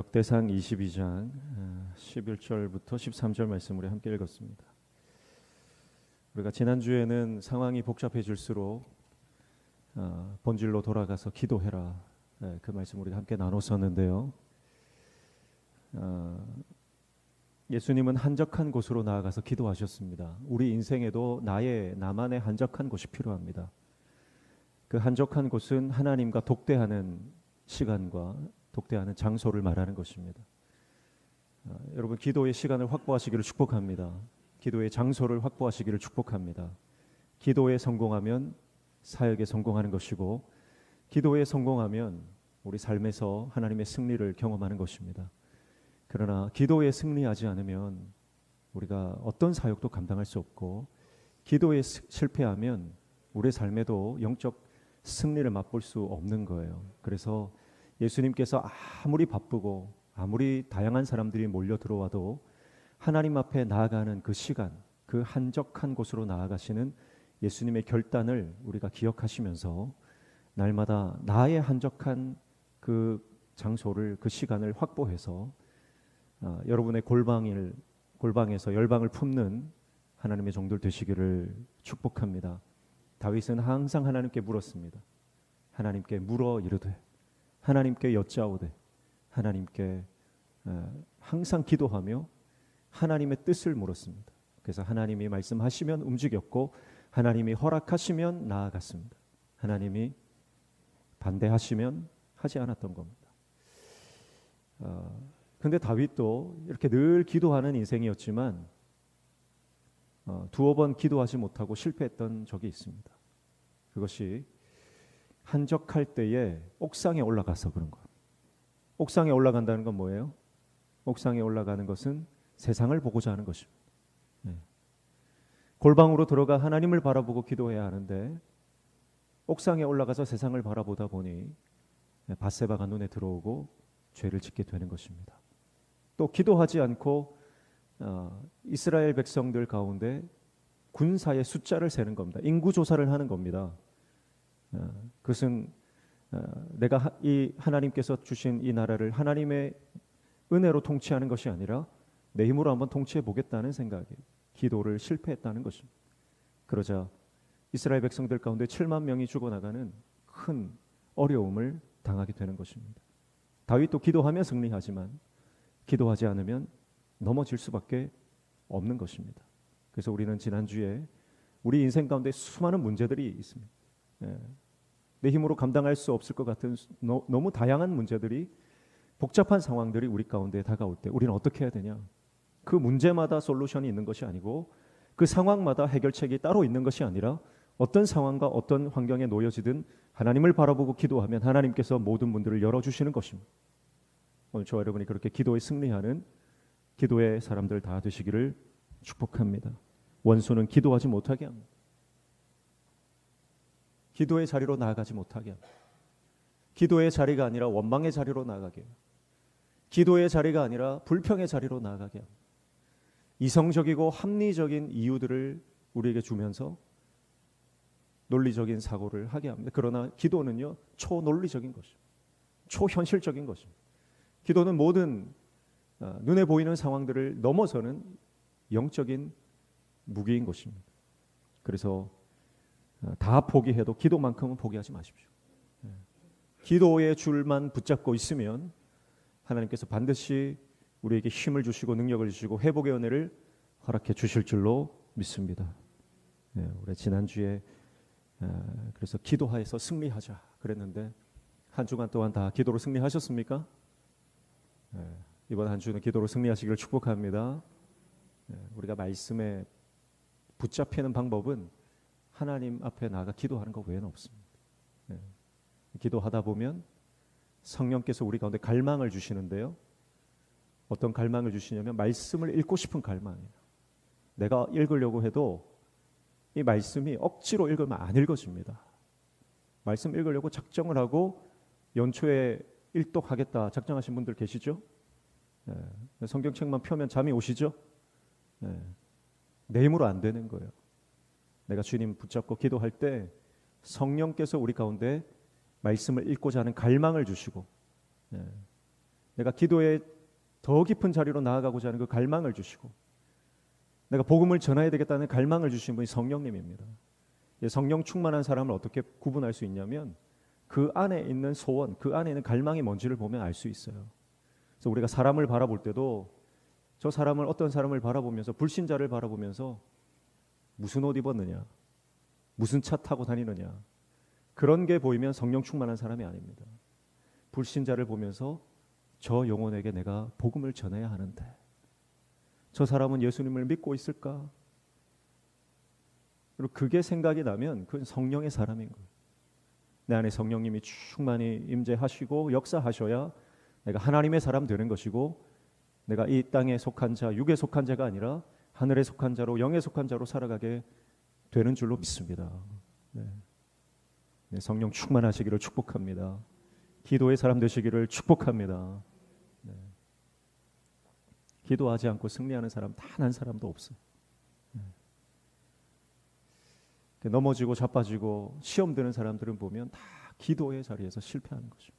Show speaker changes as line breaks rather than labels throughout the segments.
역대상 22장 11절부터 13절 말씀 우리 함께 읽었습니다. 우리가 지난주에는 상황이 복잡해질수록 본질로 돌아가서 기도해라, 그 말씀 우리가 함께 나눴었는데요. 예수님은 한적한 곳으로 나아가서 기도하셨습니다. 우리 인생에도 나만의 한적한 곳이 필요합니다. 그 한적한 곳은 하나님과 독대하는 시간과 독대하는 장소를 말하는 것입니다. 여러분, 기도의 시간을 확보하시기를 축복합니다. 기도의 장소를 확보하시기를 축복합니다. 기도에 성공하면 사역에 성공하는 것이고, 기도에 성공하면 우리 삶에서 하나님의 승리를 경험하는 것입니다. 그러나 기도에 승리하지 않으면 우리가 어떤 사역도 감당할 수 없고, 기도에 실패하면 우리 삶에도 영적 승리를 맛볼 수 없는 거예요. 그래서 예수님께서 아무리 바쁘고 아무리 다양한 사람들이 몰려 들어와도 하나님 앞에 나아가는 그 시간, 그 한적한 곳으로 나아가시는 예수님의 결단을 우리가 기억하시면서 날마다 나의 한적한 그 장소를, 그 시간을 확보해서 여러분의 골방에서 열방을 품는 하나님의 종들 되시기를 축복합니다. 다윗은 항상 하나님께 물었습니다. 하나님께 물어 이르되, 하나님께 여짜오되, 하나님께 항상 기도하며 하나님의 뜻을 물었습니다. 그래서 하나님이 말씀하시면 움직였고, 하나님이 허락하시면 나아갔습니다. 하나님이 반대하시면 하지 않았던 겁니다. 그런데 다윗도 이렇게 늘 기도하는 인생이었지만 두어 번 기도하지 못하고 실패했던 적이 있습니다. 그것이 한적할 때에 옥상에 올라가서 그런 거예요. 옥상에 올라간다는 건 뭐예요? 옥상에 올라가는 것은 세상을 보고자 하는 것입니다. 골방으로 들어가 하나님을 바라보고 기도해야 하는데 옥상에 올라가서 세상을 바라보다 보니 밧세바가 눈에 들어오고 죄를 짓게 되는 것입니다. 또 기도하지 않고 이스라엘 백성들 가운데 군사의 숫자를 세는 겁니다. 인구 조사를 하는 겁니다. 그것은 내가 이 하나님께서 주신 이 나라를 하나님의 은혜로 통치하는 것이 아니라 내 힘으로 한번 통치해 보겠다는 생각에 기도를 실패했다는 것입니다. 그러자 이스라엘 백성들 가운데 7만 명이 죽어나가는 큰 어려움을 당하게 되는 것입니다. 다윗도 기도하며 승리하지만 기도하지 않으면 넘어질 수밖에 없는 것입니다. 그래서 우리는 지난주에 우리 인생 가운데 수많은 문제들이 있습니다. 내 힘으로 감당할 수 없을 것 같은 너무 다양한 문제들이, 복잡한 상황들이 우리 가운데 다가올 때 우리는 어떻게 해야 되냐? 그 문제마다 솔루션이 있는 것이 아니고, 그 상황마다 해결책이 따로 있는 것이 아니라, 어떤 상황과 어떤 환경에 놓여지든 하나님을 바라보고 기도하면 하나님께서 모든 문들을 열어주시는 것입니다. 오늘 저와 여러분이 그렇게 기도에 승리하는 기도의 사람들 다 되시기를 축복합니다. 원수는 기도하지 못하게 합니다. 기도의 자리로 나아가지 못하게 합니다. 기도의 자리가 아니라 원망의 자리로 나아가게 합니다. 기도의 자리가 아니라 불평의 자리로 나아가게 합니다. 이성적이고 합리적인 이유들을 우리에게 주면서 논리적인 사고를 하게 합니다. 그러나 기도는요, 초논리적인 것입니다. 초현실적인 것입니다. 기도는 모든 눈에 보이는 상황들을 넘어서는 영적인 무기인 것입니다. 그래서 다 포기해도 기도만큼은 포기하지 마십시오. 기도의 줄만 붙잡고 있으면 하나님께서 반드시 우리에게 힘을 주시고 능력을 주시고 회복의 은혜를 허락해 주실 줄로 믿습니다. 우리 지난주에 그래서 기도하여서 승리하자 그랬는데, 한 주간 동안 다 기도로 승리하셨습니까? 이번 한 주는 기도로 승리하시기를 축복합니다. 우리가 말씀에 붙잡히는 방법은 하나님 앞에 나아가 기도하는 것 외에는 없습니다. 기도하다 보면 성령께서 우리 가운데 갈망을 주시는데요. 어떤 갈망을 주시냐면 말씀을 읽고 싶은 갈망이에요. 내가 읽으려고 해도 이 말씀이 억지로 읽으면 안 읽어집니다. 말씀 읽으려고 작정을 하고 연초에 일독하겠다 작정하신 분들 계시죠? 성경책만 펴면 잠이 오시죠? 내 힘으로 안 되는 거예요. 내가 주님 붙잡고 기도할 때 성령께서 우리 가운데 말씀을 읽고자 하는 갈망을 주시고, 내가 기도에 더 깊은 자리로 나아가고자 하는 그 갈망을 주시고 내가 복음을 전해야 되겠다는 갈망을 주신 분이 성령님입니다. 성령 충만한 사람을 어떻게 구분할 수 있냐면 그 안에 있는 소원, 그 안에 있는 갈망이 뭔지를 보면 알 수 있어요. 그래서 우리가 사람을 바라볼 때도 저 사람을 어떤 사람을 바라보면서 불신자를 바라보면서 무슨 옷 입었느냐, 무슨 차 타고 다니느냐 그런 게 보이면 성령 충만한 사람이 아닙니다. 불신자를 보면서 저 영혼에게 내가 복음을 전해야 하는데 저 사람은 예수님을 믿고 있을까? 그리고 그게 생각이 나면 그건 성령의 사람인 거예요. 내 안에 성령님이 충만히 임재하시고 역사하셔야 내가 하나님의 사람 되는 것이고 내가 이 땅에 속한 자, 육에 속한 자가 아니라 하늘에 속한 자로 영에 속한 자로 살아가게 되는 줄로 믿습니다. 네. 성령 충만하시기를 축복합니다. 기도의 사람 되시기를 축복합니다. 네. 기도하지 않고 승리하는 사람 단 한 사람도 없어요. 네. 넘어지고 자빠지고 시험 드는 사람들은 보면 다 기도의 자리에서 실패하는 거죠.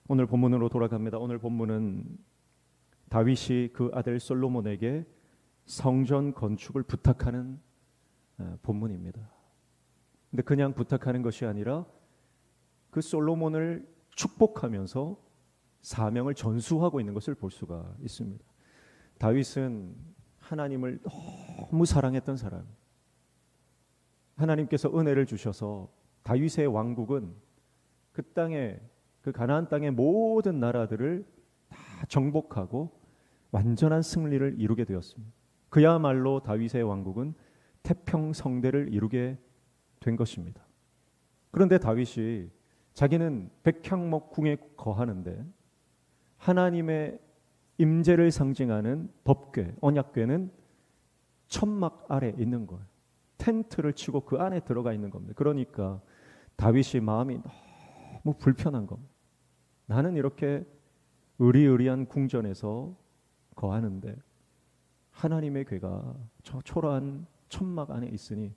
오늘 본문으로 돌아갑니다. 오늘 본문은 다윗이 그 아들 솔로몬에게 성전 건축을 부탁하는 본문입니다. 근데 그냥 부탁하는 것이 아니라 그 솔로몬을 축복하면서 사명을 전수하고 있는 것을 볼 수가 있습니다. 다윗은 하나님을 너무 사랑했던 사람. 하나님께서 은혜를 주셔서 다윗의 왕국은 그 땅에 그 가나안 땅의 모든 나라들을 다 정복하고 완전한 승리를 이루게 되었습니다. 그야말로 다윗의 왕국은 태평성대를 이루게 된 것입니다. 그런데 다윗이 자기는 백향목 궁에 거하는데 하나님의 임재를 상징하는 법궤, 언약궤는 천막 아래 있는 거예요. 텐트를 치고 그 안에 들어가 있는 겁니다. 그러니까 다윗이 마음이 너무 불편한 겁니다. 나는 이렇게 의리의리한 궁전에서 거하는데 하나님의 궤가 저 초라한 천막 안에 있으니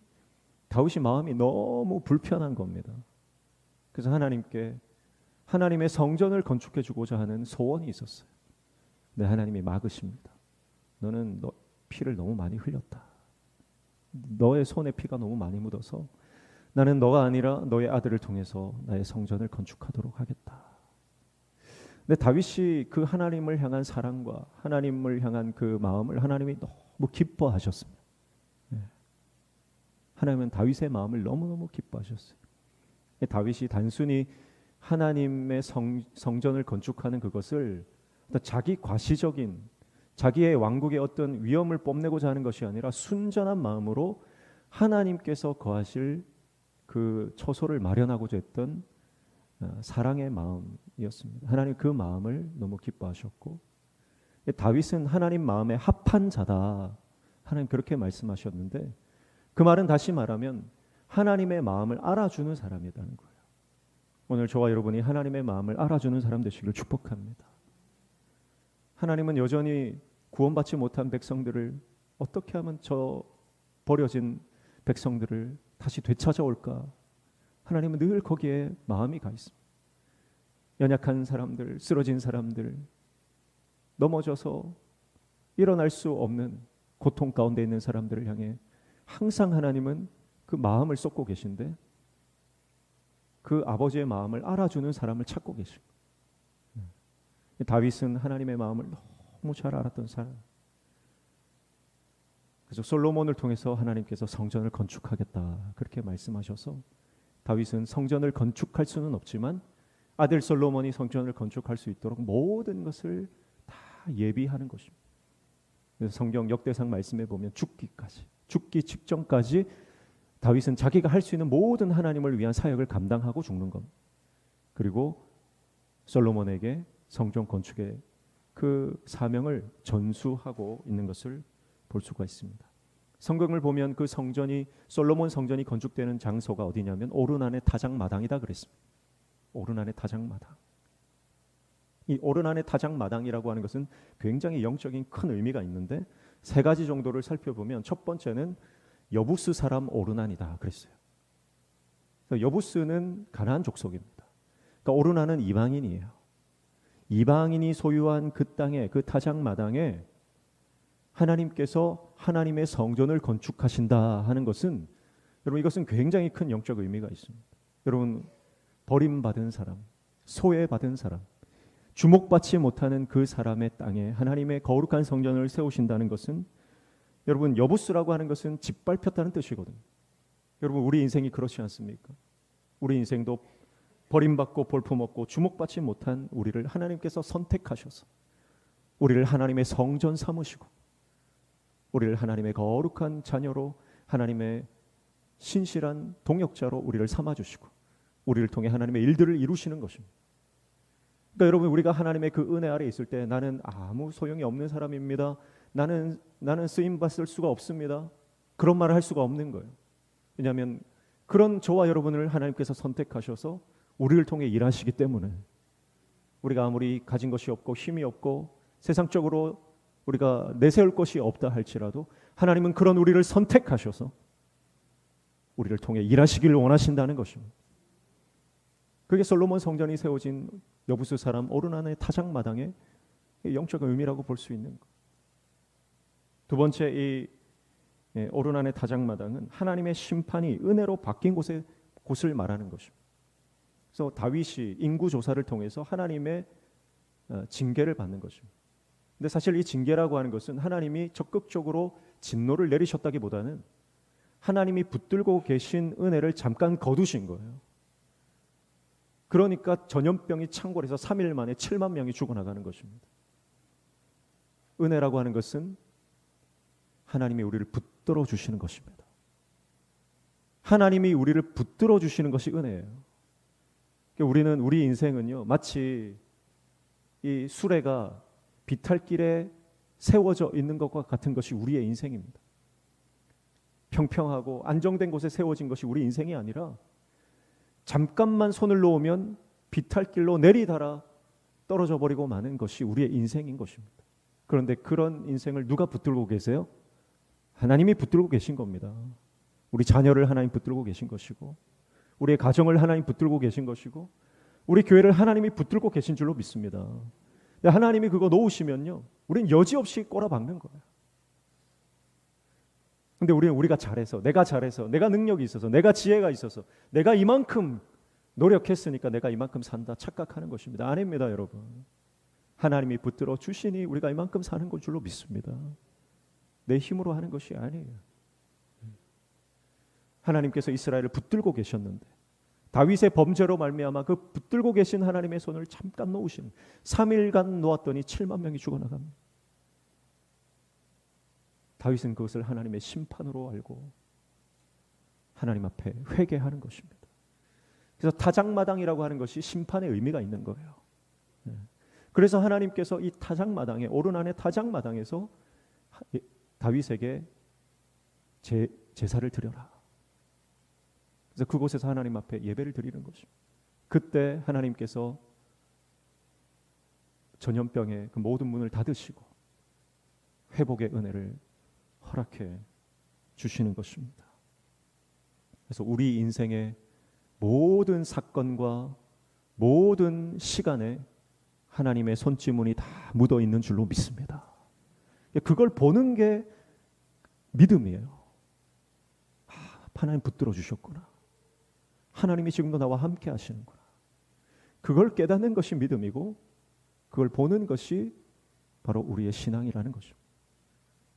다윗이 마음이 너무 불편한 겁니다. 그래서 하나님께 하나님의 성전을 건축해 주고자 하는 소원이 있었어요. 근데 하나님이 막으십니다. 너는 너 피를 너무 많이 흘렸다. 너의 손에 피가 너무 많이 묻어서 나는 너가 아니라 너의 아들을 통해서 나의 성전을 건축하도록 하겠다. 근데 다윗이 그 하나님을 향한 사랑과 하나님을 향한 그 마음을 하나님이 너무 기뻐하셨습니다. 하나님은 다윗의 마음을 너무너무 기뻐하셨어요. 다윗이 단순히 하나님의 성전을 건축하는 그것을 자기 과시적인 자기의 왕국의 어떤 위엄을 뽐내고자 하는 것이 아니라 순전한 마음으로 하나님께서 거하실 그 처소를 마련하고자 했던 사랑의 마음이었습니다. 하나님 그 마음을 너무 기뻐하셨고 다윗은 하나님 마음에 합한 자다. 하나님 그렇게 말씀하셨는데 그 말은 다시 말하면 하나님의 마음을 알아주는 사람이라는 거예요. 오늘 저와 여러분이 하나님의 마음을 알아주는 사람 되시기를 축복합니다. 하나님은 여전히 구원받지 못한 백성들을 어떻게 하면 저 버려진 백성들을 다시 되찾아올까? 하나님은 늘 거기에 마음이 가 있습니다. 연약한 사람들, 쓰러진 사람들, 넘어져서 일어날 수 없는 고통 가운데 있는 사람들을 향해 항상 하나님은 그 마음을 쏟고 계신데 그 아버지의 마음을 알아주는 사람을 찾고 계십니다. 다윗은 하나님의 마음을 너무 잘 알았던 사람. 그래서 솔로몬을 통해서 하나님께서 성전을 건축하겠다 그렇게 말씀하셔서 다윗은 성전을 건축할 수는 없지만 아들 솔로몬이 성전을 건축할 수 있도록 모든 것을 다 예비하는 것입니다. 그래서 성경 역대상 말씀에 보면 죽기 직전까지 다윗은 자기가 할 수 있는 모든 하나님을 위한 사역을 감당하고 죽는 겁니다. 그리고 솔로몬에게 성전 건축의 그 사명을 전수하고 있는 것을 볼 수가 있습니다. 성경을 보면 그 성전이 솔로몬 성전이 건축되는 장소가 어디냐면 오르난의 타작마당이다 그랬습니다. 오르난의 타작마당. 이 오르난의 타작마당이라고 하는 것은 굉장히 영적인 큰 의미가 있는데 세 가지 정도를 살펴보면 첫 번째는 여부스 사람 오르난이다 그랬어요. 여부스는 가나안 족속입니다. 그러니까 오르나는 이방인이에요. 이방인이 소유한 그 땅에, 그 타작마당에 하나님께서 하나님의 성전을 건축하신다 하는 것은, 여러분, 이것은 굉장히 큰 영적 의미가 있습니다. 여러분, 버림받은 사람, 소외받은 사람, 주목받지 못하는 그 사람의 땅에 하나님의 거룩한 성전을 세우신다는 것은, 여러분, 여부수라고 하는 것은 짓밟혔다는 뜻이거든요. 여러분, 우리 인생이 그렇지 않습니까? 우리 인생도 버림받고 볼품없고 주목받지 못한 우리를 하나님께서 선택하셔서 우리를 하나님의 성전 삼으시고 우리를 하나님의 거룩한 자녀로, 하나님의 신실한 동역자로 우리를 삼아주시고 우리를 통해 하나님의 일들을 이루시는 것입니다. 그러니까 여러분, 우리가 하나님의 그 은혜 아래 있을 때 나는 아무 소용이 없는 사람입니다. 나는 쓰임받을 수가 없습니다. 그런 말을 할 수가 없는 거예요. 왜냐하면 그런 저와 여러분을 하나님께서 선택하셔서 우리를 통해 일하시기 때문에, 우리가 아무리 가진 것이 없고 힘이 없고 세상적으로 우리가 내세울 것이 없다 할지라도 하나님은 그런 우리를 선택하셔서 우리를 통해 일하시기를 원하신다는 것입니다. 그게 솔로몬 성전이 세워진 여부수 사람 오르난의 타작마당의 영적 의미라고 볼 수 있는 것. 두 번째, 이 오르난의 타작마당은 하나님의 심판이 은혜로 바뀐 곳을 말하는 것입니다. 그래서 다윗이 인구 조사를 통해서 하나님의 징계를 받는 것입니다. 근데 사실 이 징계라고 하는 것은 하나님이 적극적으로 진노를 내리셨다기보다는 하나님이 붙들고 계신 은혜를 잠깐 거두신 거예요. 그러니까 전염병이 창궐해서 3일 만에 7만 명이 죽어나가는 것입니다. 은혜라고 하는 것은 하나님이 우리를 붙들어 주시는 것입니다. 하나님이 우리를 붙들어 주시는 것이 은혜예요. 그러니까 우리 인생은요, 마치 이 수레가 비탈길에 세워져 있는 것과 같은 것이 우리의 인생입니다. 평평하고 안정된 곳에 세워진 것이 우리 인생이 아니라 잠깐만 손을 놓으면 비탈길로 내리달아 떨어져 버리고 마는 것이 우리의 인생인 것입니다. 그런데 그런 인생을 누가 붙들고 계세요? 하나님이 붙들고 계신 겁니다. 우리 자녀를 하나님 붙들고 계신 것이고, 우리의 가정을 하나님 붙들고 계신 것이고, 우리 교회를 하나님이 붙들고 계신 줄로 믿습니다. 근데 하나님이 그거 놓으시면요, 우리는 여지없이 꼬라박는 거예요. 근데 우리가 잘해서, 내가 능력이 있어서, 내가 지혜가 있어서, 내가 이만큼 노력했으니까 내가 이만큼 산다 착각하는 것입니다. 아닙니다, 여러분. 하나님이 붙들어 주시니 우리가 이만큼 사는 것 줄로 믿습니다. 내 힘으로 하는 것이 아니에요. 하나님께서 이스라엘을 붙들고 계셨는데 다윗의 범죄로 말미암아 그 붙들고 계신 하나님의 손을 잠깐 놓으신, 3일간 놓았더니 7만 명이 죽어나갑니다. 다윗은 그것을 하나님의 심판으로 알고 하나님 앞에 회개하는 것입니다. 그래서 타작마당이라고 하는 것이 심판의 의미가 있는 거예요. 그래서 하나님께서 이 타작마당에, 오르난의 타작마당에서 다윗에게 제사를 드려라. 그래서 그곳에서 하나님 앞에 예배를 드리는 것입니다. 그때 하나님께서 전염병의 그 모든 문을 닫으시고 회복의 은혜를 허락해 주시는 것입니다. 그래서 우리 인생의 모든 사건과 모든 시간에 하나님의 손짓문이 다 묻어 있는 줄로 믿습니다. 그걸 보는 게 믿음이에요. 하나님 붙들어 주셨구나. 하나님이 지금도 나와 함께 하시는구나. 그걸 깨닫는 것이 믿음이고, 그걸 보는 것이 바로 우리의 신앙이라는 것입니다.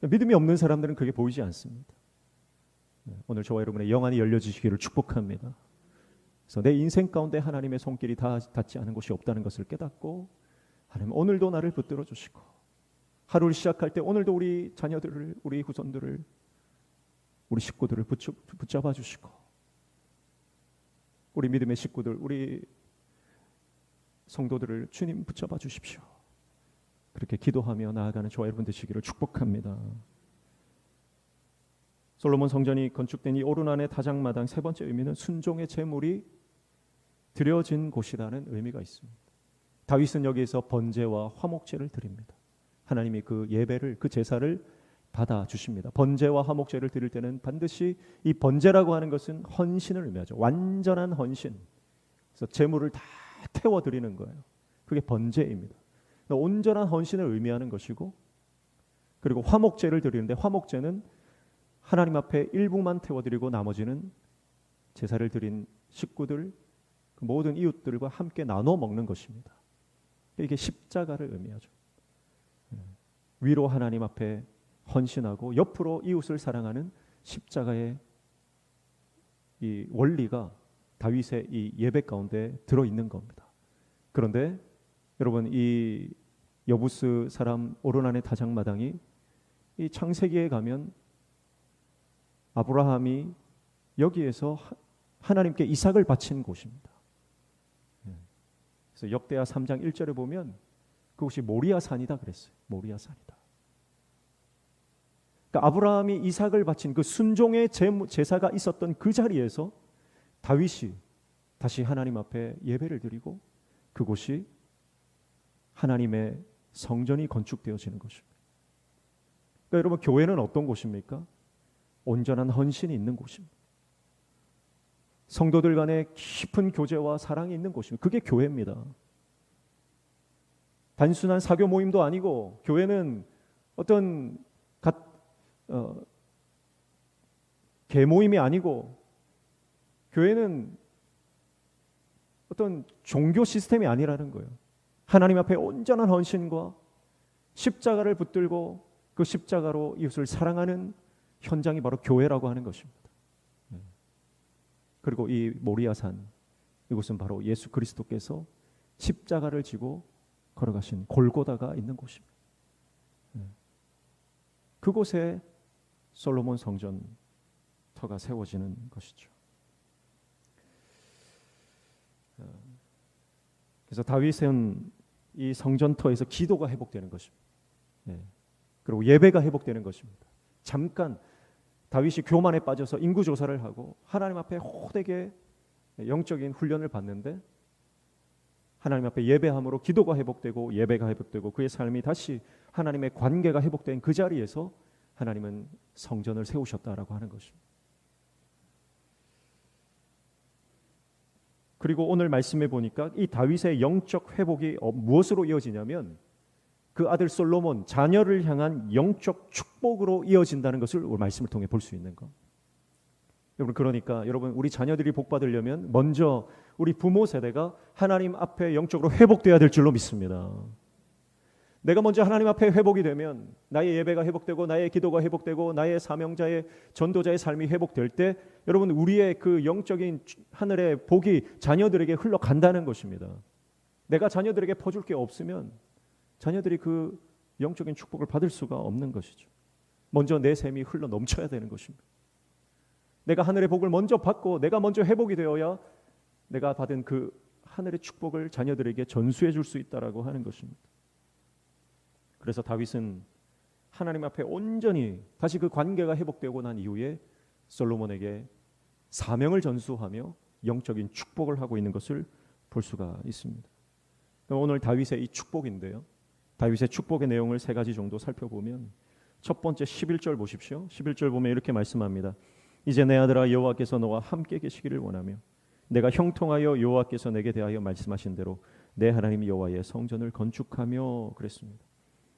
믿음이 없는 사람들은 그게 보이지 않습니다. 오늘 저와 여러분의 영안이 열려지시기를 축복합니다. 그래서 내 인생 가운데 하나님의 손길이 닿지 않은 곳이 없다는 것을 깨닫고, 하나님 오늘도 나를 붙들어 주시고, 하루를 시작할 때 오늘도 우리 자녀들을, 우리 후손들을, 우리 식구들을 붙잡아 주시고, 우리 믿음의 식구들, 우리 성도들을 주님 붙잡아 주십시오. 그렇게 기도하며 나아가는 저와 여러분 되시기를 축복합니다. 솔로몬 성전이 건축된 이 오르난의 타작마당, 세 번째 의미는 순종의 제물이 드려진 곳이라는 의미가 있습니다. 다윗은 여기에서 번제와 화목제를 드립니다. 하나님이 그 예배를, 그 제사를 받아주십니다. 번제와 화목제를 드릴 때는 반드시 이 번제라고 하는 것은 헌신을 의미하죠. 완전한 헌신. 그래서 제물을 다 태워드리는 거예요. 그게 번제입니다. 온전한 헌신을 의미하는 것이고, 그리고 화목제를 드리는데 화목제는 하나님 앞에 일부만 태워드리고 나머지는 제사를 드린 식구들, 그 모든 이웃들과 함께 나눠 먹는 것입니다. 이게 십자가를 의미하죠. 위로 하나님 앞에 헌신하고 옆으로 이웃을 사랑하는 십자가의 이 원리가 다윗의 이 예배 가운데 들어있는 겁니다. 그런데 여러분, 이 여부스 사람 오르난의 다장마당이 이 창세기에 가면 아브라함이 여기에서 하나님께 이삭을 바친 곳입니다. 그래서 역대하 3장 1절에 보면 그곳이 모리아 산이다 그랬어요. 모리아 산이다. 그러니까 아브라함이 이삭을 바친 그 순종의 제사가 있었던 그 자리에서 다윗이 다시 하나님 앞에 예배를 드리고 그곳이 하나님의 성전이 건축되어지는 것입니다. 그러니까 여러분, 교회는 어떤 곳입니까? 온전한 헌신이 있는 곳입니다. 성도들 간의 깊은 교제와 사랑이 있는 곳입니다. 그게 교회입니다. 단순한 사교 모임도 아니고, 교회는 어떤 계모임이 아니고, 교회는 어떤 종교 시스템이 아니라는 거예요. 하나님 앞에 온전한 헌신과 십자가를 붙들고 그 십자가로 이웃을 사랑하는 현장이 바로 교회라고 하는 것입니다. 그리고 이 모리아산, 이곳은 바로 예수 그리스도께서 십자가를 지고 걸어가신 골고다가 있는 곳입니다. 그곳에 솔로몬 성전터가 세워지는 것이죠. 그래서 다윗은 이 성전터에서 기도가 회복되는 것입니다. 그리고 예배가 회복되는 것입니다. 잠깐 다윗이 교만에 빠져서 인구조사를 하고 하나님 앞에 호되게 영적인 훈련을 받는데, 하나님 앞에 예배함으로 기도가 회복되고 예배가 회복되고 그의 삶이 다시 하나님의 관계가 회복된 그 자리에서 하나님은 성전을 세우셨다라고 하는 것입니다. 그리고 오늘 말씀해 보니까 이 다윗의 영적 회복이 무엇으로 이어지냐면 그 아들 솔로몬 자녀를 향한 영적 축복으로 이어진다는 것을 오늘 말씀을 통해 볼 수 있는 것. 여러분, 그러니까 여러분, 우리 자녀들이 복 받으려면 먼저 우리 부모 세대가 하나님 앞에 영적으로 회복돼야 될 줄로 믿습니다. 내가 먼저 하나님 앞에 회복이 되면 나의 예배가 회복되고 나의 기도가 회복되고 나의 사명자의 전도자의 삶이 회복될 때 여러분, 우리의 그 영적인 하늘의 복이 자녀들에게 흘러간다는 것입니다. 내가 자녀들에게 퍼줄 게 없으면 자녀들이 그 영적인 축복을 받을 수가 없는 것이죠. 먼저 내 샘이 흘러 넘쳐야 되는 것입니다. 내가 하늘의 복을 먼저 받고 내가 먼저 회복이 되어야 내가 받은 그 하늘의 축복을 자녀들에게 전수해 줄 수 있다라고 하는 것입니다. 그래서 다윗은 하나님 앞에 온전히 다시 그 관계가 회복되고 난 이후에 솔로몬에게 사명을 전수하며 영적인 축복을 하고 있는 것을 볼 수가 있습니다. 오늘 다윗의 이 축복인데요, 다윗의 축복의 내용을 세 가지 정도 살펴보면 첫 번째 11절 보십시오. 11절 보면 이렇게 말씀합니다. 이제 내 아들아, 여호와께서 너와 함께 계시기를 원하며 내가 형통하여 여호와께서 내게 대하여 말씀하신 대로 내 하나님 여호와의 성전을 건축하며 그랬습니다.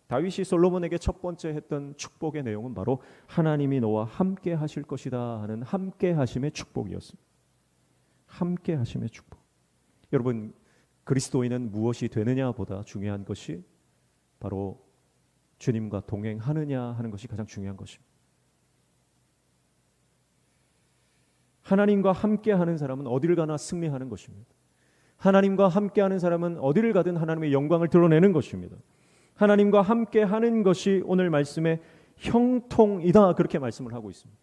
다윗이 솔로몬에게 첫 번째 했던 축복의 내용은 바로 하나님이 너와 함께 하실 것이다 하는 함께 하심의 축복이었습니다. 함께 하심의 축복. 여러분, 그리스도인은 무엇이 되느냐보다 중요한 것이 바로 주님과 동행하느냐 하는 것이 가장 중요한 것입니다. 하나님과 함께하는 사람은 어디를 가나 승리하는 것입니다. 하나님과 함께하는 사람은 어디를 가든 하나님의 영광을 드러내는 것입니다. 하나님과 함께하는 것이 오늘 말씀의 형통이다, 그렇게 말씀을 하고 있습니다.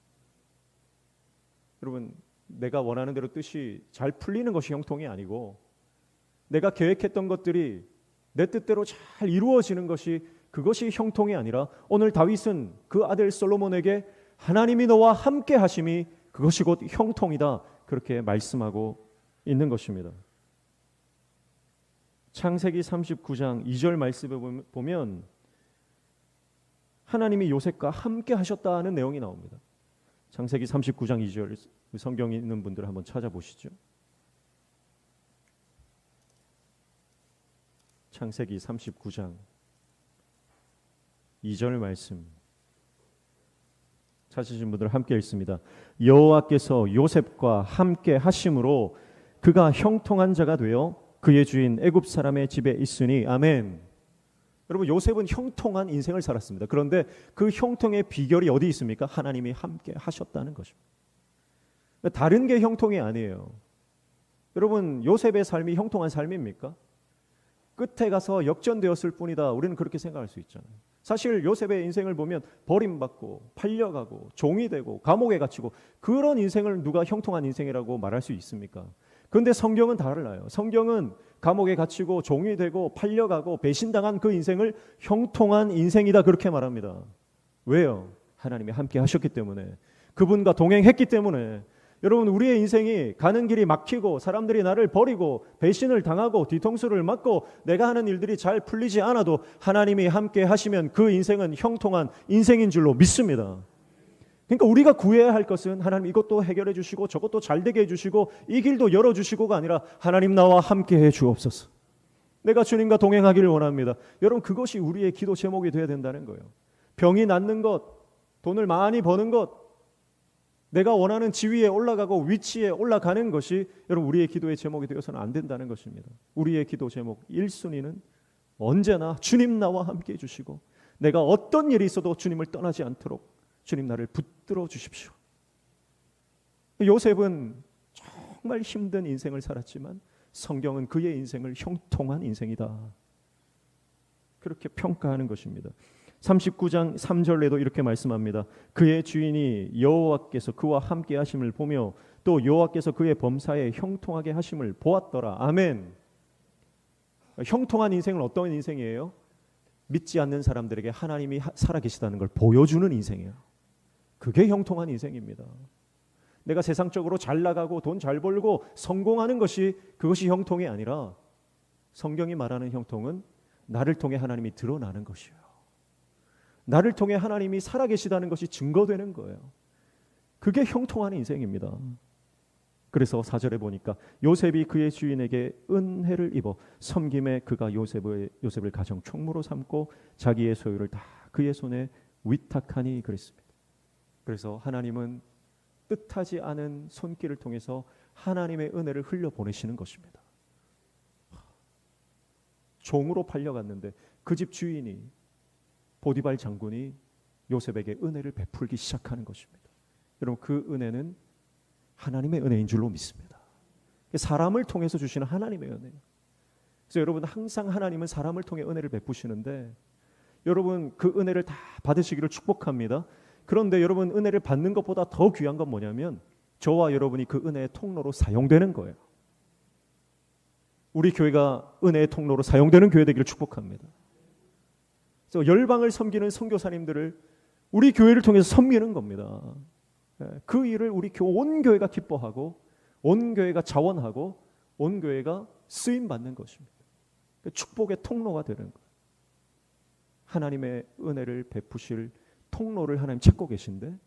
여러분, 내가 원하는 대로 뜻이 잘 풀리는 것이 형통이 아니고 내가 계획했던 것들이 내 뜻대로 잘 이루어지는 것이, 그것이 형통이 아니라 오늘 다윗은 그 아들 솔로몬에게 하나님이 너와 함께 하심이 그것이 곧 형통이다, 그렇게 말씀하고 있는 것입니다. 창세기 39장 2절 말씀에 보면 하나님이 요셉과 함께 하셨다는 내용이 나옵니다. 창세기 39장 2절 성경에 있는 분들 한번 찾아보시죠. 창세기 39장 2절 말씀 찾으신 분들 함께 읽습니다. 여호와께서 요셉과 함께 하심으로 그가 형통한 자가 되어 그의 주인 애굽 사람의 집에 있으니. 아멘. 여러분, 요셉은 형통한 인생을 살았습니다. 그런데 그 형통의 비결이 어디 있습니까? 하나님이 함께 하셨다는 것입니다. 다른 게 형통이 아니에요. 여러분, 요셉의 삶이 형통한 삶입니까? 끝에 가서 역전되었을 뿐이다. 우리는 그렇게 생각할 수 있잖아요. 사실 요셉의 인생을 보면 버림받고 팔려가고 종이 되고 감옥에 갇히고 그런 인생을 누가 형통한 인생이라고 말할 수 있습니까? 그런데 성경은 달라요. 성경은 감옥에 갇히고 종이 되고 팔려가고 배신당한 그 인생을 형통한 인생이다 그렇게 말합니다. 왜요? 하나님이 함께 하셨기 때문에, 그분과 동행했기 때문에. 여러분, 우리의 인생이 가는 길이 막히고 사람들이 나를 버리고 배신을 당하고 뒤통수를 맞고 내가 하는 일들이 잘 풀리지 않아도 하나님이 함께 하시면 그 인생은 형통한 인생인 줄로 믿습니다. 그러니까 우리가 구해야 할 것은 하나님 이것도 해결해 주시고 저것도 잘 되게 해주시고 이 길도 열어주시고가 아니라 하나님 나와 함께 해 주옵소서. 내가 주님과 동행하기를 원합니다. 여러분, 그것이 우리의 기도 제목이 되어야 된다는 거예요. 병이 낫는 것, 돈을 많이 버는 것, 내가 원하는 지위에 올라가고 위치에 올라가는 것이 여러분 우리의 기도의 제목이 되어서는 안 된다는 것입니다. 우리의 기도 제목 1순위는 언제나 주님 나와 함께 해주시고 내가 어떤 일이 있어도 주님을 떠나지 않도록 주님 나를 붙들어 주십시오. 요셉은 정말 힘든 인생을 살았지만 성경은 그의 인생을 형통한 인생이다 그렇게 평가하는 것입니다. 39장 3절에도 이렇게 말씀합니다. 그의 주인이 여호와께서 그와 함께 하심을 보며 또 여호와께서 그의 범사에 형통하게 하심을 보았더라. 아멘. 형통한 인생은 어떤 인생이에요? 믿지 않는 사람들에게 하나님이 살아계시다는 걸 보여주는 인생이에요. 그게 형통한 인생입니다. 내가 세상적으로 잘 나가고 돈 잘 벌고 성공하는 것이 그것이 형통이 아니라 성경이 말하는 형통은 나를 통해 하나님이 드러나는 것이에요. 나를 통해 하나님이 살아계시다는 것이 증거되는 거예요. 그게 형통한 인생입니다. 그래서 4절에 보니까 요셉이 그의 주인에게 은혜를 입어 섬김에 그가 요셉을 가정 총무로 삼고 자기의 소유를 다 그의 손에 위탁하니 그랬습니다. 그래서 하나님은 뜻하지 않은 손길을 통해서 하나님의 은혜를 흘려보내시는 것입니다. 종으로 팔려갔는데 그 집 주인이 보디발 장군이 요셉에게 은혜를 베풀기 시작하는 것입니다. 여러분, 그 은혜는 하나님의 은혜인 줄로 믿습니다. 사람을 통해서 주시는 하나님의 은혜. 그래서 여러분, 항상 하나님은 사람을 통해 은혜를 베푸시는데 여러분 그 은혜를 다 받으시기를 축복합니다. 그런데 여러분, 은혜를 받는 것보다 더 귀한 건 뭐냐면 저와 여러분이 그 은혜의 통로로 사용되는 거예요. 우리 교회가 은혜의 통로로 사용되는 교회 되기를 축복합니다. 그래서 열방을 섬기는 선교사님들을 우리 교회를 통해서 섬기는 겁니다. 그 일을 우리 온 교회가 기뻐하고 온 교회가 자원하고 온 교회가 쓰임받는 것입니다. 축복의 통로가 되는 거예요. 하나님의 은혜를 베푸실 통로를 하나님 찾고 계신데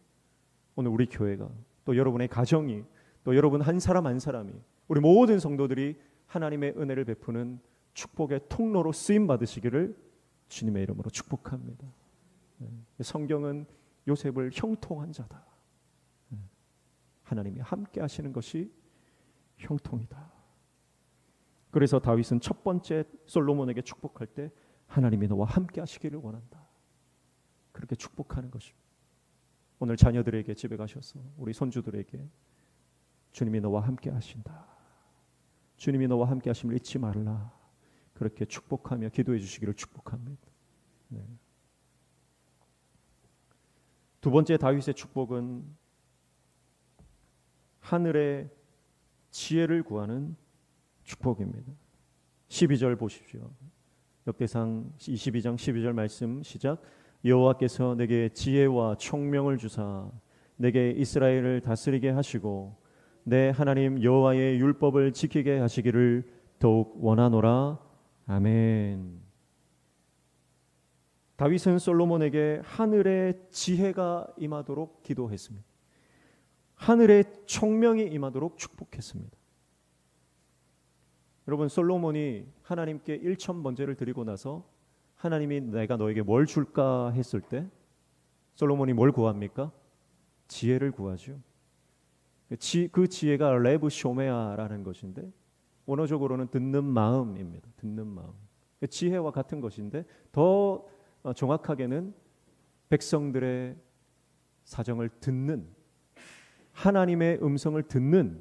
오늘 우리 교회가 또 여러분의 가정이 또 여러분 한 사람 한 사람이 우리 모든 성도들이 하나님의 은혜를 베푸는 축복의 통로로 쓰임 받으시기를 주님의 이름으로 축복합니다. 성경은 요셉을 형통한 자다. 하나님이 함께 하시는 것이 형통이다. 그래서 다윗은 첫 번째 솔로몬에게 축복할 때 하나님이 너와 함께 하시기를 원한다. 그렇게 축복하는 것입니다. 오늘 자녀들에게 집에 가셔서 우리 손주들에게 주님이 너와 함께 하신다. 주님이 너와 함께 하심을 잊지 말라. 그렇게 축복하며 기도해 주시기를 축복합니다. 네. 두 번째 다윗의 축복은 하늘의 지혜를 구하는 축복입니다. 12절 보십시오. 역대상 22장 12절 말씀 시작. 여호와께서 내게 지혜와 총명을 주사 내게 이스라엘을 다스리게 하시고 내 하나님 여호와의 율법을 지키게 하시기를 더욱 원하노라. 아멘. 다윗은 솔로몬에게 하늘의 지혜가 임하도록 기도했습니다. 하늘의 총명이 임하도록 축복했습니다. 여러분, 솔로몬이 하나님께 1천 번제를 드리고 나서 하나님이 내가 너에게 뭘 줄까 했을 때 솔로몬이 뭘 구합니까? 지혜를 구하죠. 그 지혜가 레브 쇼메아라는 것인데 원어적으로는 듣는 마음입니다. 듣는 마음. 지혜와 같은 것인데 더 정확하게는 백성들의 사정을 듣는, 하나님의 음성을 듣는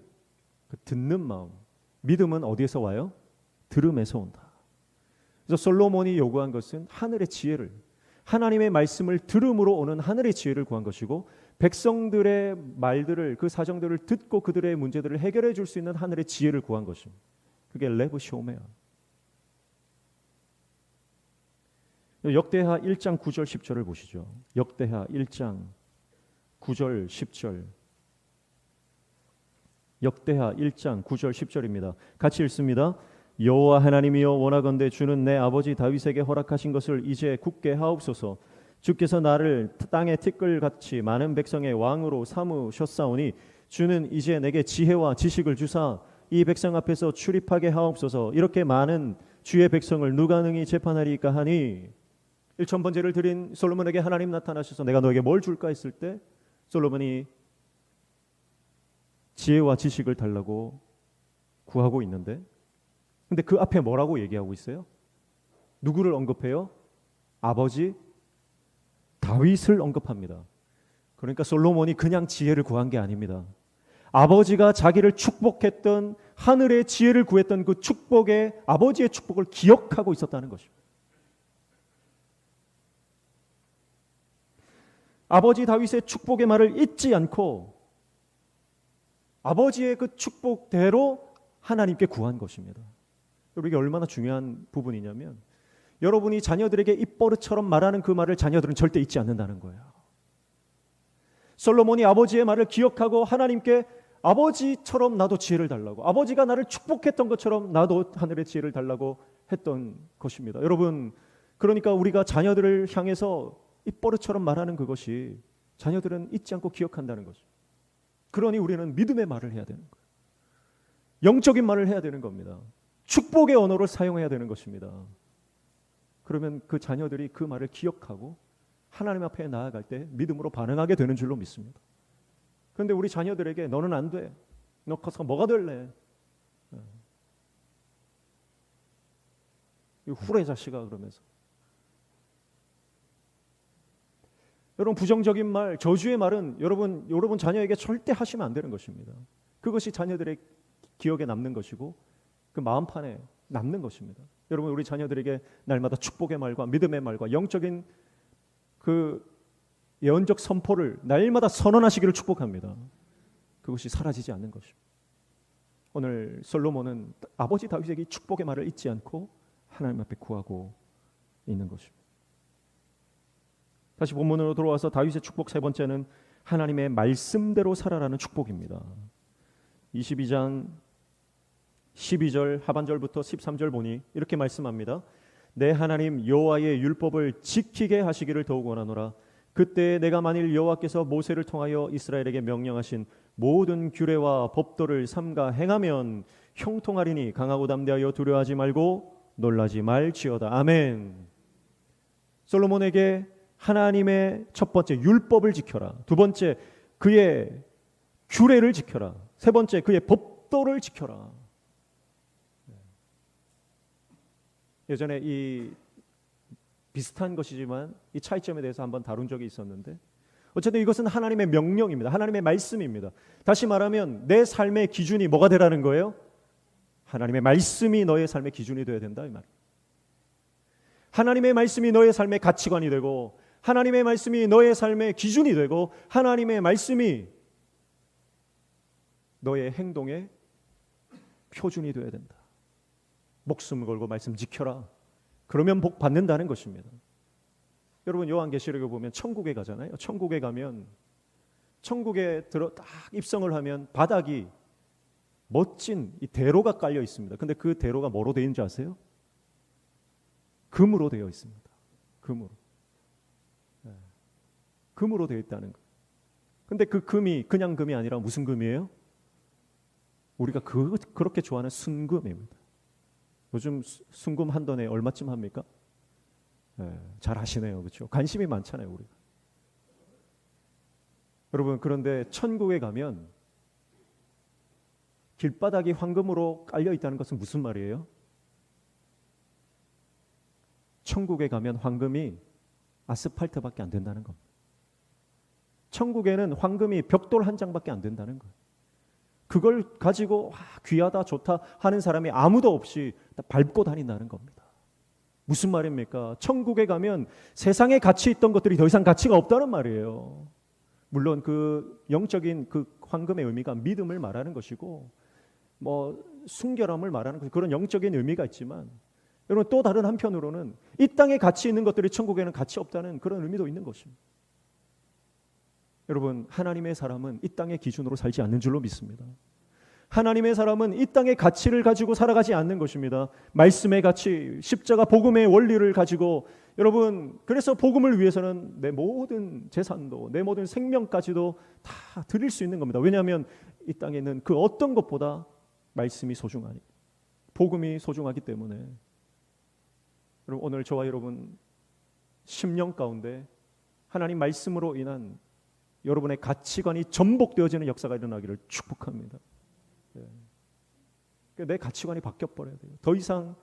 그 듣는 마음. 믿음은 어디에서 와요? 들음에서 온다. 그래서 솔로몬이 요구한 것은 하늘의 지혜를, 하나님의 말씀을 들음으로 오는 하늘의 지혜를 구한 것이고, 백성들의 말들을, 그 사정들을 듣고 그들의 문제들을 해결해 줄 수 있는 하늘의 지혜를 구한 것입니다. 그게 레브 쇼메아. 역대하 1장 9절 10절을 보시죠. 역대하 1장 9절 10절. 역대하 1장 9절 10절입니다. 같이 읽습니다. 여호와 하나님이여, 원하건대 주는 내 아버지 다윗에게 허락하신 것을 이제 굳게 하옵소서. 주께서 나를 땅의 티끌같이 많은 백성의 왕으로 삼으셨사오니 주는 이제 내게 지혜와 지식을 주사 이 백성 앞에서 출입하게 하옵소서. 이렇게 많은 주의 백성을 누가 능히 재판하리까 하니, 1천 번제를 드린 솔로몬에게 하나님 나타나셔서 내가 너에게 뭘 줄까 했을 때 솔로몬이 지혜와 지식을 달라고 구하고 있는데, 근데 그 앞에 뭐라고 얘기하고 있어요? 누구를 언급해요? 아버지 다윗을 언급합니다. 그러니까 솔로몬이 그냥 지혜를 구한 게 아닙니다. 아버지가 자기를 축복했던, 하늘의 지혜를 구했던 그 축복의, 아버지의 축복을 기억하고 있었다는 것입니다. 아버지 다윗의 축복의 말을 잊지 않고 아버지의 그 축복대로 하나님께 구한 것입니다. 이게 얼마나 중요한 부분이냐면, 여러분이 자녀들에게 입버릇처럼 말하는 그 말을 자녀들은 절대 잊지 않는다는 거예요. 솔로몬이 아버지의 말을 기억하고 하나님께 아버지처럼 나도 지혜를 달라고, 아버지가 나를 축복했던 것처럼 나도 하늘의 지혜를 달라고 했던 것입니다. 여러분, 그러니까 우리가 자녀들을 향해서 입버릇처럼 말하는 그것이 자녀들은 잊지 않고 기억한다는 거죠. 그러니 우리는 믿음의 말을 해야 되는 거예요. 영적인 말을 해야 되는 겁니다. 축복의 언어를 사용해야 되는 것입니다. 그러면 그 자녀들이 그 말을 기억하고 하나님 앞에 나아갈 때 믿음으로 반응하게 되는 줄로 믿습니다. 그런데 우리 자녀들에게 너는 안 돼, 너 커서 뭐가 될래, 후레 자식아 그러면서, 여러분, 부정적인 말, 저주의 말은 여러분 자녀에게 절대 하시면 안 되는 것입니다. 그것이 자녀들의 기억에 남는 것이고 그 마음판에 남는 것입니다. 여러분, 우리 자녀들에게 날마다 축복의 말과 믿음의 말과 영적인 그 예언적 선포를 날마다 선언하시기를 축복합니다. 그것이 사라지지 않는 것입니다. 오늘 솔로몬은 아버지 다윗에게 축복의 말을 잊지 않고 하나님 앞에 구하고 있는 것입니다. 다시 본문으로 돌아와서 다윗의 축복 세 번째는 하나님의 말씀대로 살아라는 축복입니다. 22장 12절 하반절부터 13절 보니 이렇게 말씀합니다. 내 하나님 여호와의 율법을 지키게 하시기를 더욱 원하노라. 그때 내가 만일 여호와께서 모세를 통하여 이스라엘에게 명령하신 모든 규례와 법도를 삼가 행하면 형통하리니 강하고 담대하여 두려워하지 말고 놀라지 말지어다. 아멘. 솔로몬에게 하나님의 첫 번째 율법을 지켜라, 두 번째 그의 규례를 지켜라, 세 번째 그의 법도를 지켜라. 예전에 이 비슷한 것이지만 이 차이점에 대해서 한번 다룬 적이 있었는데, 어쨌든 이것은 하나님의 명령입니다. 하나님의 말씀입니다. 다시 말하면 내 삶의 기준이 뭐가 되라는 거예요? 하나님의 말씀이 너의 삶의 기준이 되어야 된다, 이 말이에요. 하나님의 말씀이 너의 삶의 가치관이 되고, 하나님의 말씀이 너의 삶의 기준이 되고, 하나님의 말씀이 너의 행동의 표준이 되어야 된다. 목숨 걸고 말씀 지켜라. 그러면 복 받는다는 것입니다. 여러분, 요한계시록에 보면 천국에 가잖아요. 천국에 가면, 천국에 딱 입성을 하면 바닥이 멋진 이 대로가 깔려 있습니다. 근데 그 대로가 뭐로 되어 있는지 아세요? 금으로 되어 있습니다. 금으로. 금으로 되어 있다는 거예요. 근데 그 금이 그냥 금이 아니라 무슨 금이에요? 우리가 그렇게 좋아하는 순금입니다. 요즘 순금 한 돈에 얼마쯤 합니까? 잘 아시네요. 그렇죠? 관심이 많잖아요, 우리가. 여러분, 그런데 천국에 가면 길바닥이 황금으로 깔려 있다는 것은 무슨 말이에요? 천국에 가면 황금이 아스팔트밖에 안 된다는 겁니다. 천국에는 황금이 벽돌 한 장밖에 안 된다는 거예요. 그걸 가지고 귀하다 좋다 하는 사람이 아무도 없이 밟고 다닌다는 겁니다. 무슨 말입니까? 천국에 가면 세상에 가치 있던 것들이 더 이상 가치가 없다는 말이에요. 물론 그 영적인 그 황금의 의미가 믿음을 말하는 것이고 순결함을 말하는 것, 그런 영적인 의미가 있지만, 여러분 또 다른 한편으로는 이 땅에 가치 있는 것들이 천국에는 가치 없다는 그런 의미도 있는 것입니다. 여러분, 하나님의 사람은 이 땅의 기준으로 살지 않는 줄로 믿습니다. 하나님의 사람은 이 땅의 가치를 가지고 살아가지 않는 것입니다. 말씀의 가치, 십자가 복음의 원리를 가지고, 여러분, 그래서 복음을 위해서는 내 모든 재산도, 내 모든 생명까지도 다 드릴 수 있는 겁니다. 왜냐하면 이 땅에는 그 어떤 것보다 말씀이 소중하니, 복음이 소중하기 때문에. 여러분, 오늘 저와 여러분 10년 가운데 하나님 말씀으로 인한 여러분의 가치관이 전복되어지는 역사가 일어나기를 축복합니다. 내 가치관이 바뀌어버려야 돼요. 더 이상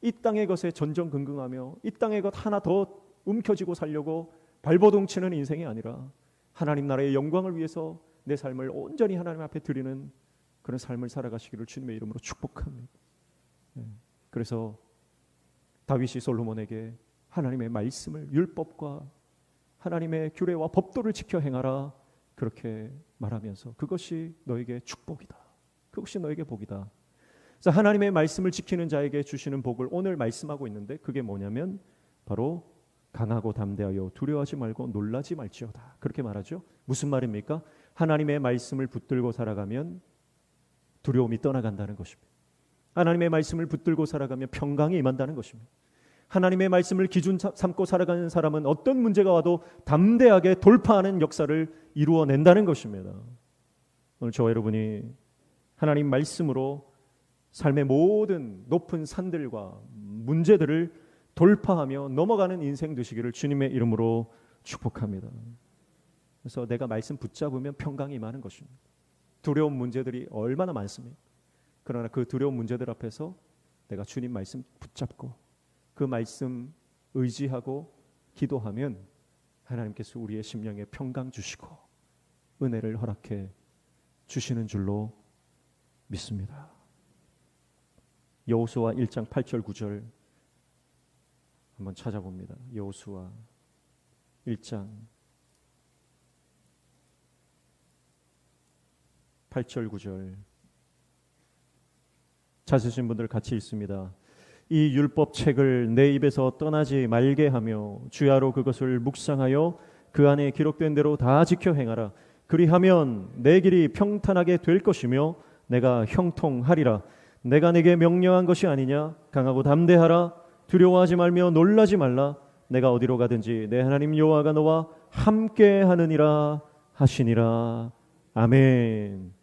이 땅의 것에 전전긍긍하며 이 땅의 것 하나 더 움켜쥐고 살려고 발버둥치는 인생이 아니라 하나님 나라의 영광을 위해서 내 삶을 온전히 하나님 앞에 드리는 그런 삶을 살아가시기를 주님의 이름으로 축복합니다. 그래서 다윗이 솔로몬에게 하나님의 말씀을, 율법과 하나님의 규례와 법도를 지켜 행하라, 그렇게 말하면서 그것이 너에게 축복이다, 그것이 너에게 복이다. 그래서 하나님의 말씀을 지키는 자에게 주시는 복을 오늘 말씀하고 있는데, 그게 뭐냐면 바로 강하고 담대하여 두려워하지 말고 놀라지 말지어다, 그렇게 말하죠. 무슨 말입니까? 하나님의 말씀을 붙들고 살아가면 두려움이 떠나간다는 것입니다. 하나님의 말씀을 붙들고 살아가면 평강이 임한다는 것입니다. 하나님의 말씀을 기준 삼고 살아가는 사람은 어떤 문제가 와도 담대하게 돌파하는 역사를 이루어낸다는 것입니다. 오늘 저와 여러분이 하나님 말씀으로 삶의 모든 높은 산들과 문제들을 돌파하며 넘어가는 인생 되시기를 주님의 이름으로 축복합니다. 그래서 내가 말씀 붙잡으면 평강이 임하는 것입니다. 두려운 문제들이 얼마나 많습니까? 그러나 그 두려운 문제들 앞에서 내가 주님 말씀 붙잡고 그 말씀 의지하고 기도하면 하나님께서 우리의 심령에 평강 주시고 은혜를 허락해 주시는 줄로 믿습니다. 여호수아 1장 8절 9절 한번 찾아봅니다. 여호수아 1장 8절 9절 찾으신 분들 같이 읽습니다. 이 율법 책을 내 입에서 떠나지 말게 하며 주야로 그것을 묵상하여 그 안에 기록된 대로 다 지켜 행하라. 그리하면 내 길이 평탄하게 될 것이며 내가 형통하리라. 내가 내게 명령한 것이 아니냐? 강하고 담대하라. 두려워하지 말며 놀라지 말라. 내가 어디로 가든지 내 하나님 여호와가 너와 함께 하느니라 하시니라. 아멘.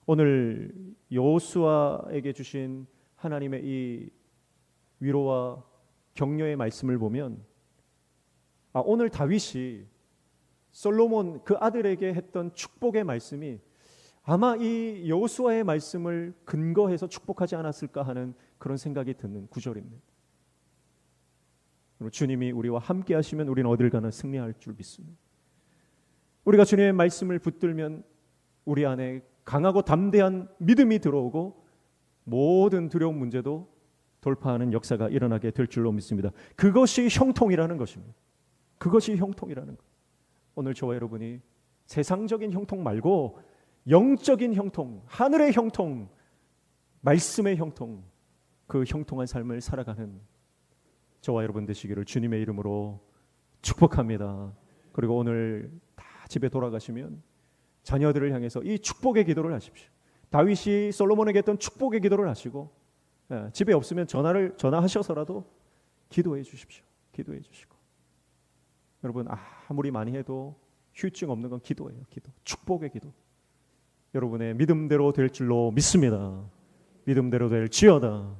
오늘 여호수아에게 주신 하나님의 이 위로와 격려의 말씀을 보면 오늘 다윗이 솔로몬 그 아들에게 했던 축복의 말씀이 아마 이 여호수아의 말씀을 근거해서 축복하지 않았을까 하는 그런 생각이 드는 구절입니다. 주님이 우리와 함께 하시면 우리는 어딜 가나 승리할 줄 믿습니다. 우리가 주님의 말씀을 붙들면 우리 안에 강하고 담대한 믿음이 들어오고 모든 두려운 문제도 돌파하는 역사가 일어나게 될 줄로 믿습니다. 그것이 형통이라는 것입니다. 그것이 형통이라는 것. 오늘 저와 여러분이 세상적인 형통 말고 영적인 형통, 하늘의 형통, 말씀의 형통, 그 형통한 삶을 살아가는 저와 여러분 되시기를 주님의 이름으로 축복합니다. 그리고 오늘 다 집에 돌아가시면 자녀들을 향해서 이 축복의 기도를 하십시오. 다윗이 솔로몬에게 했던 축복의 기도를 하시고 집에 없으면 전화하셔서라도 기도해 주십시오. 기도해 주시고 여러분 아무리 많이 해도 휴증 없는 건 기도예요. 기도, 축복의 기도. 여러분의 믿음대로 될 줄로 믿습니다. 믿음대로 될지어다.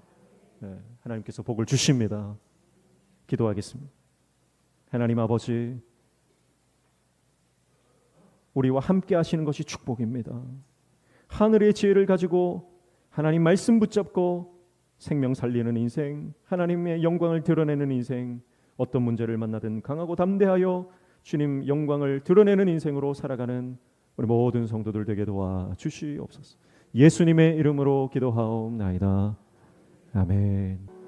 네. 하나님께서 복을 주십니다. 기도하겠습니다. 하나님 아버지, 우리와 함께 하시는 것이 축복입니다. 하늘의 지혜를 가지고 하나님 말씀 붙잡고 생명 살리는 인생, 하나님의 영광을 드러내는 인생, 어떤 문제를 만나든 강하고 담대하여 주님 영광을 드러내는 인생으로 살아가는 우리 모든 성도들 되게 도와 주시옵소서. 예수님의 이름으로 기도하옵나이다. 아멘.